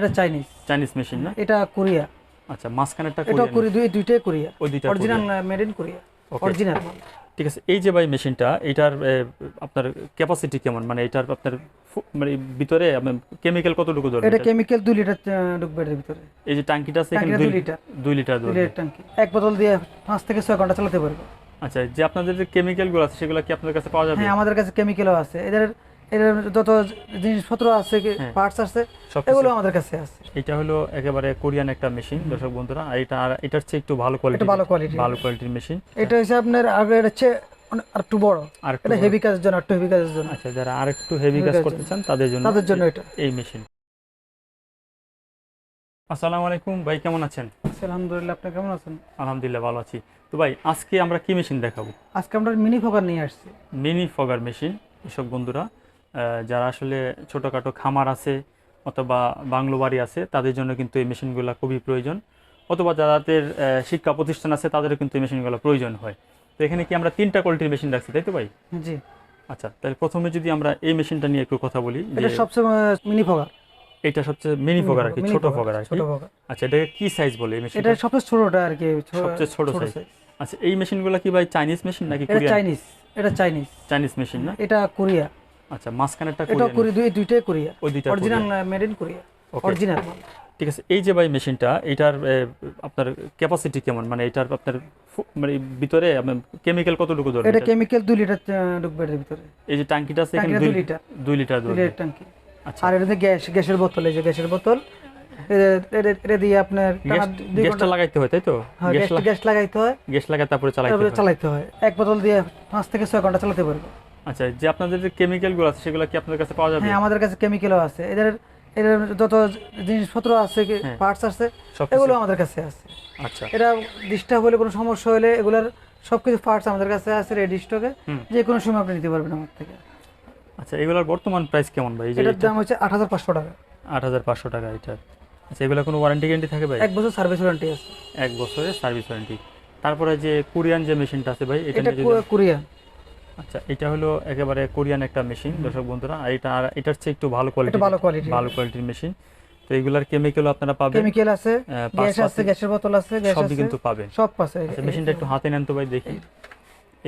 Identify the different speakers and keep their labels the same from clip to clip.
Speaker 1: এটা Chinese.
Speaker 2: Chinese machine না?
Speaker 1: এটা কোরিয়া।
Speaker 2: আচ্ছা, মাঝখানেরটা
Speaker 1: এটা
Speaker 2: কোরিয়ান।
Speaker 1: কোরিয়া, দুইটাই কোরিয়া।
Speaker 2: ওই দুইটা
Speaker 1: original
Speaker 2: Korean.
Speaker 1: Made in Korea.
Speaker 2: Okay,
Speaker 1: original মাল।
Speaker 2: ঠিক আছে। এই যে ভাই মেশিনটা, এটার আপনার ক্যাপাসিটি কেমন, মানে এটার আপনার মানে ভিতরে কেমিক্যাল কতটুকু ধরবে
Speaker 1: এটা কেমিক্যাল 2 লিটার ঢুকবে এর ভিতরে।
Speaker 2: এই যে ট্যাঙ্কিটা আছে এখানে
Speaker 1: ট্যাঙ্কিটা 2
Speaker 2: 2
Speaker 1: লিটার।
Speaker 2: 2 লিটার
Speaker 1: 2
Speaker 2: ধরবে।
Speaker 1: লিটার ট্যাঙ্কি এক বোতল দিয়ে 5 থেকে 6 ঘন্টা চালাতে পারবে।
Speaker 2: আচ্ছা, যে আপনাদের যে কেমিক্যাল গুলো আছে সেগুলো কি আপনাদের কাছে পাওয়া যাবে?
Speaker 1: হ্যাঁ, আমাদের কাছে কেমিক্যালও আছে। এদের এদের যত জিনিসপত্র আছে,
Speaker 2: হ্যাঁ,
Speaker 1: পার্টস আছে,
Speaker 2: সবকিছু।
Speaker 1: এগুলো আমাদের কাছে আছে।
Speaker 2: এটা হলো একেবারে কোরিয়ান একটা মেশিন দর্শক বন্ধুরা। আর এটার চেয়ে একটু ভালো কোয়ালিটি,
Speaker 1: এটা ভালো কোয়ালিটি।
Speaker 2: ভালো কোয়ালিটির মেশিন।
Speaker 1: এটা হচ্ছে আপনার আগে এটা হচ্ছে আর একটু বড়। এটা হেভি কাজের জন্য, একটু হেভি কাজের জন্য।
Speaker 2: আচ্ছা, যারা আরেকটু হেভি কাজ করতে চান তাদের জন্য
Speaker 1: এটা।
Speaker 2: এই মেশিন। আসসালামু আলাইকুম ভাই, কেমন আছেন?
Speaker 1: আলহামদুলিল্লাহ, আপনি কেমন আছেন?
Speaker 2: আলহামদুলিল্লাহ ভালো আছি। তো ভাই, আজকে আমরা কি মেশিন দেখাবো?
Speaker 1: আজকে আমরা মিনি ফগার নিয়ে আসছি।
Speaker 2: Mini fogger machine. কৃষক বন্ধুরা, যারা আসলে ছোটোখাটো খামার আছে অথবা বাংলো বাড়ি আছে তাদের জন্য কিন্তু এই মেশিনগুলো খুবই প্রয়োজন, অথবা যাদের শিক্ষা প্রতিষ্ঠান আছে তাদেরও কিন্তু এই মেশিনগুলো প্রয়োজন হয়। তো এখানে কি আমরা 3টা কোয়ালিটির মেশিন রাখছি, তাই তো ভাই?
Speaker 1: জি।
Speaker 2: আচ্ছা, তাহলে প্রথমে যদি আমরা এই মেশিনটা নিয়ে একটু কথা বলি।
Speaker 1: এটা সবচেয়ে মিনি ফগার।
Speaker 2: এটা সবচেয়ে মিনি ফগার আর কি, ছোট ফগার আর কি। আচ্ছা, এটাকে কি সাইজ বলে এই মেশিন?
Speaker 1: এটা সবচেয়ে ছোটটা আর কি,
Speaker 2: সবচেয়ে ছোট সাইজ। আচ্ছা, এই মেশিনগুলো কি ভাই চাইনিজ মেশিন নাকি
Speaker 1: এটা
Speaker 2: কোরিয়ান?
Speaker 1: চাইনিজ। এটা চাইনিজ।
Speaker 2: চাইনিজ মেশিন না?
Speaker 1: এটা কোরিয়া।
Speaker 2: আচ্ছা, মাঝখানেরটা
Speaker 1: এটা
Speaker 2: কোরিয়ান।
Speaker 1: কোরিয়া, দুইটাই কোরিয়া।
Speaker 2: ওই দুইটা
Speaker 1: original made in Korea. Original মাল।
Speaker 2: ঠিক আছে। এই যে ভাই মেশিনটা, এটার আপনার ক্যাপাসিটি কেমন, মানে এটার আপনার মানে ভিতরে কেমিক্যাল কতটুকু ধরবে?
Speaker 1: এটা কেমিক্যাল 2 লিটার ঢুকবে এর ভিতরে।
Speaker 2: এই যে ট্যাঙ্কিটা আছে এখানে
Speaker 1: 2 লিটার।
Speaker 2: 2 লিটার
Speaker 1: 2
Speaker 2: ধরবে।
Speaker 1: লিটার ট্যাঙ্কি।
Speaker 2: আচ্ছা,
Speaker 1: আর এটাতে গ্যাসের বোতল, এই যে গ্যাসের বোতল। এটা দিয়ে আপনার
Speaker 2: গ্যাসটা লাগাইতে হয়, তাই তো?
Speaker 1: গ্যাস লাগাইতে হয়।
Speaker 2: গ্যাস লাগায় তারপরে
Speaker 1: চালাইতে হয়। এক বোতল দিয়ে 5 থেকে 6 ঘন্টা চালাতে পারবে।
Speaker 2: আচ্ছা, যে আপনাদের যে কেমিক্যাল গুলো আছে সেগুলো কি আপনাদের কাছে পাওয়া যাবে?
Speaker 1: হ্যাঁ, আমাদের কাছে কেমিক্যালও আছে। এদের এদের যত জিনিসপত্র আছে, পার্টস আছে, এগুলো আমাদের কাছে আছে।
Speaker 2: আচ্ছা,
Speaker 1: এটা ডিস্টার্ব হলে, কোনো সমস্যা হলে, এগুলোর সবকিছু পার্টস আমাদের কাছে আছে রেডি স্টকে। যে কোনো সময় আপনি নিতে পারবেন আমার থেকে।
Speaker 2: আচ্ছা, এগুলোর বর্তমান প্রাইস কেমন ভাই?
Speaker 1: এটার দাম হচ্ছে 8,500 টাকা।
Speaker 2: 8,500 টাকা এটা। আচ্ছা, এগুলো কোনো ওয়ারেন্টি গ্যারান্টি থাকে ভাই?
Speaker 1: 1 বছর সার্ভিস ওয়ারেন্টি আছে।
Speaker 2: 1 বছরের সার্ভিস ওয়ারেন্টি। তারপরে যে কোরিয়ান যে মেশিনটা আছে ভাই,
Speaker 1: এটা কোরিয়ান।
Speaker 2: আচ্ছা, এটা হলো একেবারে কোরিয়ান একটা মেশিন দর্শক বন্ধুরা। আর এটার চেয়ে একটু ভালো কোয়ালিটি, ভালো কোয়ালিটির মেশিন। তো এগুলার কেমিক্যালও আপনারা পাবেন।
Speaker 1: কেমিক্যাল আছে, গ্যাস আছে, গ্যাসের বোতল আছে,
Speaker 2: সবই কিন্তু পাবেন।
Speaker 1: সব আছে।
Speaker 2: আচ্ছা, মেশিনটা একটু হাতে নেন তো ভাই, দেখি।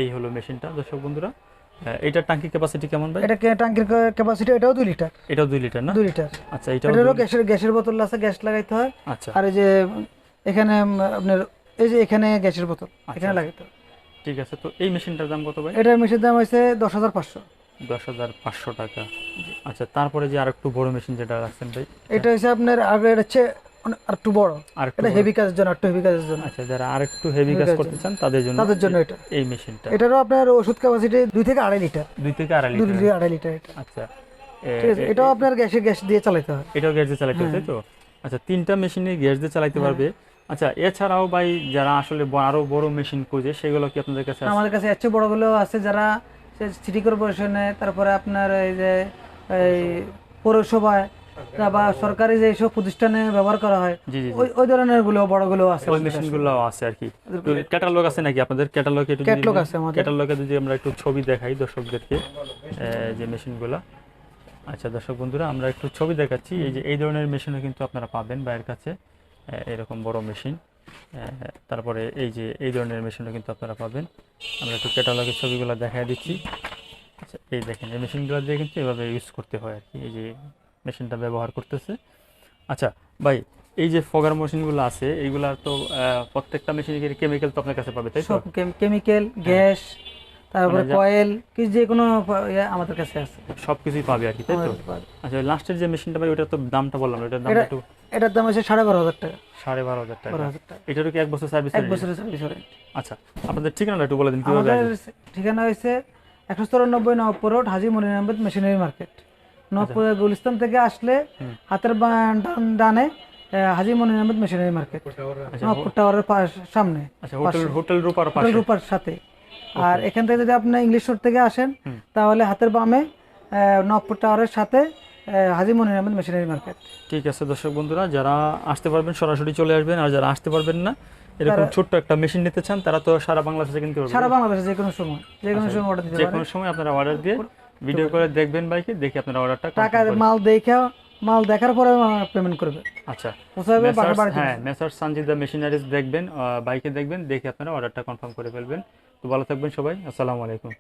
Speaker 2: এই হলো মেশিনটা দর্শক বন্ধুরা। এটার ট্যাঙ্কি ক্যাপাসিটি কেমন ভাই?
Speaker 1: এটা ট্যাঙ্কির ক্যাপাসিটি এটাও 2 লিটার।
Speaker 2: এটাও 2 লিটার না?
Speaker 1: 2 লিটার।
Speaker 2: আচ্ছা, এটাও
Speaker 1: গ্যাসের বোতল আছে, গ্যাস লাগাইতে হয়।
Speaker 2: আচ্ছা,
Speaker 1: আর এই যে এখানে আপনার এই যে এখানে গ্যাসের বোতল এখানে লাগাইতে হয়।
Speaker 2: ঠিক আছে। তো এই মেশিনটার দাম কত ভাই?
Speaker 1: এটার মেশিনের দাম হইছে 10,500।
Speaker 2: 10,500 টাকা। আচ্ছা, তারপরে যে আরেকটু বড় মেশিন যেটা রাখছেন ভাই,
Speaker 1: এটা হচ্ছে আপনার আগে এটা হচ্ছে আর একটু বড়। এটা হেভি কাজের জন্য, একটু হেভি কাজের জন্য।
Speaker 2: আচ্ছা, যারা আরেকটু হেভি কাজ করতে চান তাদের জন্য
Speaker 1: এটা
Speaker 2: এই মেশিনটা।
Speaker 1: এটারও আপনার ওষুধ ক্যাপাসিটি 2 থেকে 2.5 লিটার।
Speaker 2: 2 থেকে 2.5 লিটার।
Speaker 1: 2.5 লিটার এটা।
Speaker 2: আচ্ছা,
Speaker 1: ঠিক আছে। এটাও আপনার গ্যাস দিয়ে চালাতে হয়।
Speaker 2: এটাও গ্যাস দিয়ে চালাতে হয়, তাই তো? আচ্ছা, 3টা মেশিনে গ্যাস দিয়ে চালাতে পারবে। আচ্ছা, এছাড়াও ভাই যারা আসলে আরো বড় মেশিন খুঁজে, সেগুলো কি আপনাদের কাছে আছে?
Speaker 1: আমাদের কাছে এর চেয়ে বড়গুলো আছে। যারা সিটি কর্পোরেশনে, তারপরে আপনার এই যে এই পৌরসভায় বা সরকারি যে সব প্রতিষ্ঠানে ব্যবহার করা হয়, ওই ধরনের বড়গুলো আছে।
Speaker 2: ওই মেশিনগুলো আছে আর কি। ক্যাটালগ আছে নাকি আপনাদের? ক্যাটালগ
Speaker 1: আছে আমাদের।
Speaker 2: ক্যাটালগে যদি আমরা একটু ছবি দেখাই দর্শকদেরকে, যে মেশিনগুলো। আচ্ছা দর্শক বন্ধুরা, আমরা একটু ছবি দেখাচ্ছি। এই যে এই ধরনের মেশিনও কিন্তু আপনারা পাবেন ভাইয়ের কাছে, এরকম বড় মেশিন। তারপরে এই যে এই ধরনের মেশিনও কিন্তু আপনারা পাবেন। আমরা একটু ক্যাটালগের ছবিগুলো দেখাই দিচ্ছি। আচ্ছা, এই দেখেন, এই মেশিনগুলো দিয়ে কিন্তু এভাবে ইউজ করতে হয় আর কি। এই যে মেশিনটা ব্যবহার করতেছে। আচ্ছা ভাই, এই যে ফগার মেশিনগুলো আছে, এইগুলা তো প্রত্যেকটা মেশিনের কেমিক্যাল তো আপনার কাছে পাবে, তাই তো?
Speaker 1: সব কেমিক্যাল, গ্যাস, তারপরে কয়েল, কি যে কোনো আমাদের কাছে আছে।
Speaker 2: সবকিছুই পাবে আর কি, তাই তো? আচ্ছা, লাস্টের যে মেশিনটা ভাই, ওটা তো দামটা বললাম, এটার দাম একটু।
Speaker 1: এটার দাম হচ্ছে 12,500 টাকা।
Speaker 2: 12,500 টাকা।
Speaker 1: 12,500 টাকা।
Speaker 2: এটারও কি 1 বছর সার্ভিস?
Speaker 1: 1 বছরের সার্ভিস ওয়ারেন্টি।
Speaker 2: আচ্ছা, আপনাদের ঠিকানাটা একটু বলে দিন কিভাবে
Speaker 1: আমাদের ঠিকানা হয়েছে 194 নবপুর রোড, হাজী মনির আহমেদ মেশিনারি মার্কেট। নবপুর গুলিস্তান থেকে আসলে হাতের ডানে হাজী মনির আহমেদ মেশিনারি মার্কেট, নবপুর টাওয়ারের সামনে।
Speaker 2: আচ্ছা, হোটেল রূপার
Speaker 1: সাথে। আর এখান থেকে যদি আপনি ইংলিশ রোড থেকে আসেন, তাহলে হাতের বামে নবপুর টাওয়ারের সাথে হাজী মনির আহমেদ মেশিনারি মার্কেট।
Speaker 2: ঠিক আছে দর্শক বন্ধুরা, যারা আসতে পারবেন সরাসরি চলে আসবেন, আর যারা আসতে পারবেন না, এরকম ছোট্ট একটা মেশিন নিতে চান, তারা তো সারা বাংলাদেশে কিনতে পারবেন।
Speaker 1: সারা বাংলাদেশে যে কোনো সময় অর্ডার দিতে পারেন।
Speaker 2: যে কোনো সময় আপনারা অর্ডার দিয়ে ভিডিও করে দেখবেন ভাইকে, দেখে আপনারা অর্ডারটা
Speaker 1: টাকা মাল দেখে মাল দেখার পরে পেমেন্ট করবে।
Speaker 2: আচ্ছা,
Speaker 1: পৌঁছাবে বাড়িতে।
Speaker 2: হ্যাঁ, মেসার্স সানজিদা মেশিনারিজ দেখবেন, বাইকে দেখবেন, দেখে আপনারা অর্ডারটা কনফার্ম করে ফেলবেন। তো ভালো থাকবেন সবাই, আসসালামু আলাইকুম।